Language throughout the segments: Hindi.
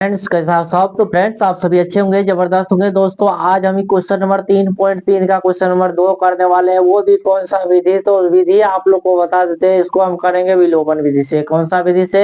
फ्रेंड्स कैसा सब तो फ्रेंड्स आप सभी अच्छे होंगे, जबरदस्त होंगे। दोस्तों आज हम क्वेश्चन नंबर 3.3 का क्वेश्चन नंबर 2 करने वाले हैं। वो भी कौन सा विधि, तो विधि आप लोग को बता देते हैं। इसको हम करेंगे विलोपन विधि से। कौन सा विधि से?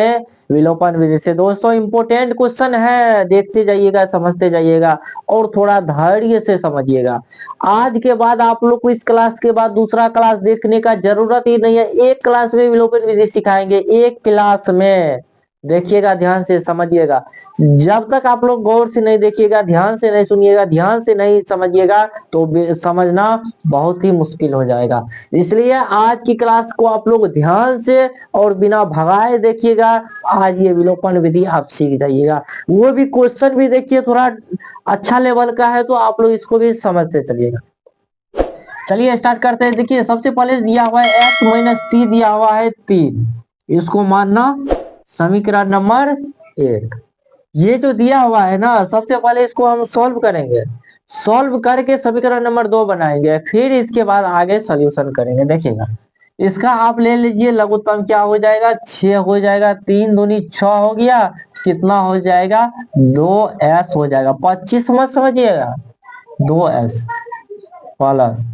विलोपन विधि से। दोस्तों इंपोर्टेंट क्वेश्चन है, देखते जाइएगा, समझते जाइएगा और थोड़ा धैर्य से समझिएगा। आज के बाद आप लोग को इस क्लास के बाद दूसरा क्लास देखने का जरूरत ही नहीं है। एक क्लास में विलोपन विधि सिखाएंगे, एक क्लास में। देखिएगा, ध्यान से समझिएगा। जब तक आप लोग गौर से नहीं देखिएगा, ध्यान से नहीं सुनिएगा, ध्यान से नहीं समझिएगा तो समझना बहुत ही मुश्किल हो जाएगा। इसलिए आज की क्लास को आप लोग ध्यान से और बिना भगाए देखिएगा। आज ये विलोपन विधि आप सीख जाइएगा। वो भी क्वेश्चन भी देखिए, थोड़ा अच्छा लेवल का है तो आप लोग इसको भी समझते चलिएगा। चलिए स्टार्ट करते हैं। देखिए सबसे पहले दिया हुआ है x माइनस टी, दिया हुआ है 3। इसको मानना समीकरण नंबर 1। ये जो दिया हुआ है ना, सबसे पहले इसको हम सॉल्व करेंगे। सॉल्व करके समीकरण नंबर 2 बनाएंगे, फिर इसके बाद आगे सॉल्यूशन करेंगे। देखिएगा, इसका आप ले लीजिए लघुत्तम, क्या हो जाएगा? 6 हो जाएगा। 3 दूनी 6 हो गया। कितना हो जाएगा? 2s हो जाएगा। 25 मत समझिएगा, 2s प्लस।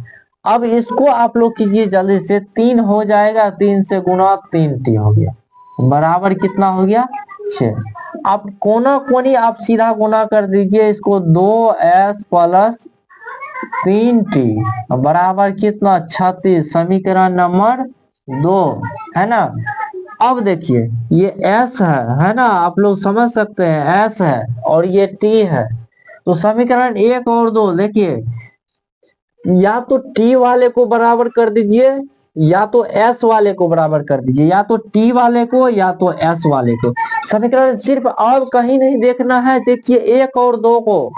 अब इसको आप लोग कीजिए जल्दी से। 3 हो जाएगा, 3 से गुना 3t हो गया, बराबर कितना हो गया? 6। अब कोना कोनी आप सीधा गुना कर दीजिए इसको। 2s प्लस 3t बराबर कितना? 36। समीकरण नंबर 2 है ना। अब देखिए ये s है ना, आप लोग समझ सकते हैं s है और ये t है। तो समीकरण 1 और 2 देखिए, या तो t वाले को बराबर कर दीजिए या तो s वाले को बराबर कर दीजिए, या तो t वाले को या तो s वाले को। समीकरण सिर्फ और कहीं नहीं देखना है। देखिए 1 और 2 को,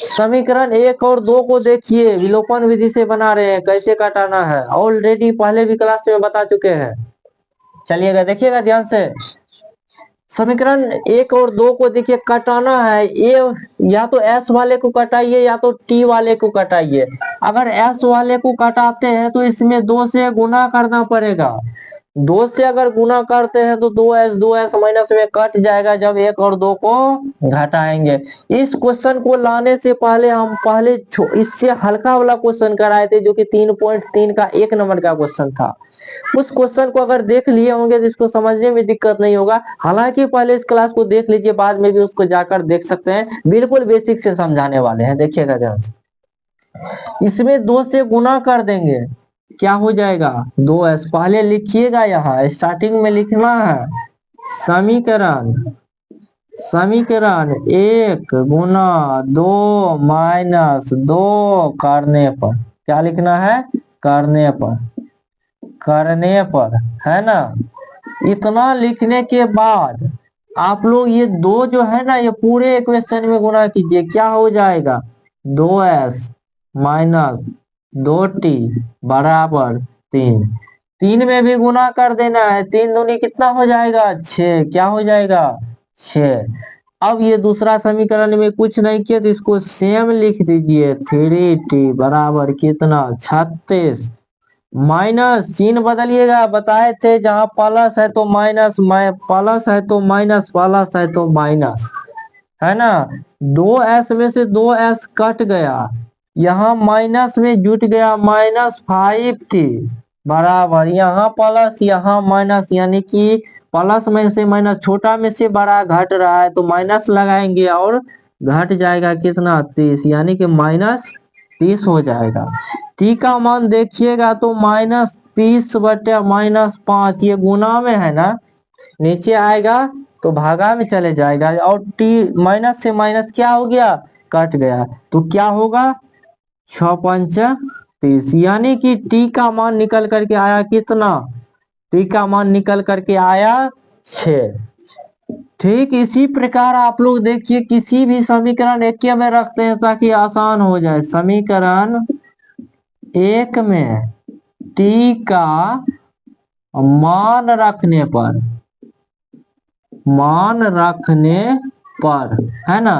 समीकरण 1 और 2 को देखिए, विलोपन विधि से बना रहे हैं, कैसे घटाना है ऑलरेडी पहले भी क्लास में बता चुके हैं। चलिएगा देखिएगा ध्यान से। समीकरण 1 और 2 को देखिए कटाना है। ये या तो s वाले को कटाइए या तो t वाले को कटाइए। अगर s वाले को कटाते हैं तो इसमें 2 से गुना करना पड़ेगा। 2 से अगर गुना करते हैं तो 2s माइनस में कट जाएगा जब 1 और 2 को घटाएंगे। इस क्वेश्चन को लाने से पहले हम पहले इससे हल्का वाला क्वेश्चन कराए थे, जो कि 3.3 का 1 नंबर का क्वेश्चन था। उस क्वेश्चन को अगर देख लिए होंगे तो इसको समझने में दिक्कत नहीं होगा। हालांकि पहले इस क्लास को देख लीजिए, बाद में भी उसको जाकर देख सकते हैं। बिल्कुल बेसिक से समझाने वाले हैं, देखिएगा ध्यान से। इसमें 2 से गुना कर देंगे, क्या हो जाएगा? 2s। पहले लिखिएगा, यहाँ स्टार्टिंग में लिखना है समीकरण समीकरण 1 गुना 2 माइनस 2 करने पर। क्या लिखना है? करने पर, करने पर, है ना। इतना लिखने के बाद आप लोग ये 2 जो है ना, ये पूरे इक्वेशन में गुना कीजिए। क्या हो जाएगा? 2s माइनस 2t बराबर 3। 3 में भी गुना कर देना है। 3 दूनी कितना हो जाएगा? 6। क्या हो जाएगा? 6। अब ये दूसरा समीकरण में कुछ नहीं किया तो इसको सेम लिख दीजिए। 3t बराबर कितना? 36। माइनस चिन्ह बदलिएगा, बताए थे जहां प्लस है तो माइनस, प्लस है तो माइनस, प्लस है तो माइनस, है ना। 2s में से 2s कट गया, यहाँ माइनस में जुट गया, -5t बराबर यहाँ प्लस यहाँ माइनस, यानी कि प्लस में से माइनस, छोटा में से बड़ा घट रहा है तो माइनस लगाएंगे और घट जाएगा कितना? 30, यानी कि -30 हो जाएगा। t का मान देखिएगा तो -30 बटे -5, ये गुना में है ना, नीचे आएगा तो भागा में चले जाएगा और t माइनस से माइनस क्या हो गया? कट गया। तो क्या होगा? 6 पंच 30, यानी कि t का मान निकल करके आया कितना? t का मान निकल करके आया 6। ठीक इसी प्रकार आप लोग देखिए, किसी भी समीकरण 1 में रखते हैं ताकि आसान हो जाए। समीकरण 1 में t का मान रखने पर, है ना,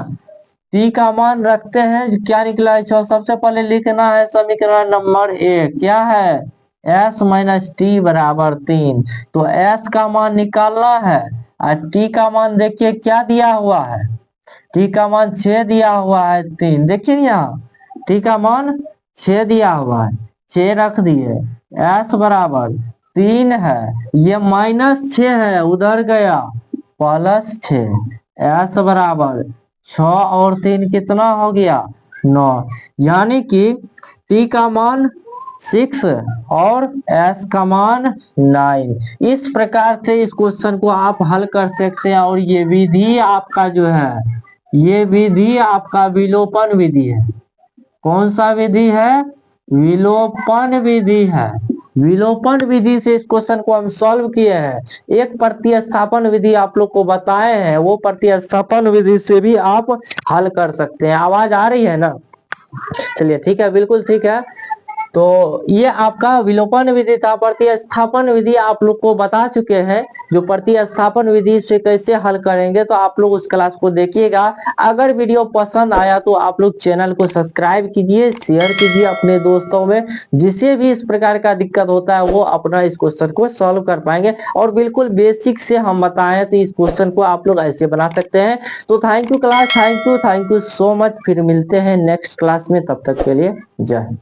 t का मान रखते हैं, क्या निकला है? 6। सबसे पहले लिखना है समीकरण नंबर 1, क्या है? s माइनस टी बराबर 3। तो s का मान निकालना है और t का मान देखिए क्या दिया हुआ है? टी का मान 6 दिया हुआ है 3, देखिए यहाँ टी का मान 6 दिया हुआ है, 6 रख दिए, एस बराबर 3 है, ये -6 है उधर गया, +6, एस बराबर 6 और 3 कितना हो गया 9, यानी कि टी का मान 6 और एस का मान 9। इस प्रकार से इस क्वेश्चन को आप हल कर सकते हैं। और ये विधि आपका जो है, ये विधि आपका विलोपन विधि है। कौन सा विधि है? विलोपन विधि है। विलोपन विधि से इस क्वेश्चन को हम सॉल्व किए हैं। एक प्रतिस्थापन विधि आप लोग को बताए हैं, वो प्रतिस्थापन विधि से भी आप हल कर सकते हैं। आवाज आ रही है ना? चलिए ठीक है, बिल्कुल ठीक है। तो ये आपका विलोपन विधि था। प्रतिस्थापन विधि आप लोग को बता चुके हैं, जो प्रतिस्थापन विधि से कैसे हल करेंगे, तो आप लोग उस क्लास को देखिएगा। अगर वीडियो पसंद आया तो आप लोग चैनल को सब्सक्राइब कीजिए, शेयर कीजिए अपने दोस्तों में, जिससे भी इस प्रकार का दिक्कत होता है वो अपना इस क्वेश्चन को सॉल्व कर पाएंगे। और बिल्कुल बेसिक से हम बताएं तो इस क्वेश्चन को आप लोग ऐसे बना सकते हैं। तो thank you class, thank you so much. फिर मिलते हैं नेक्स्ट क्लास में, तब तक के लिए जय हिंद।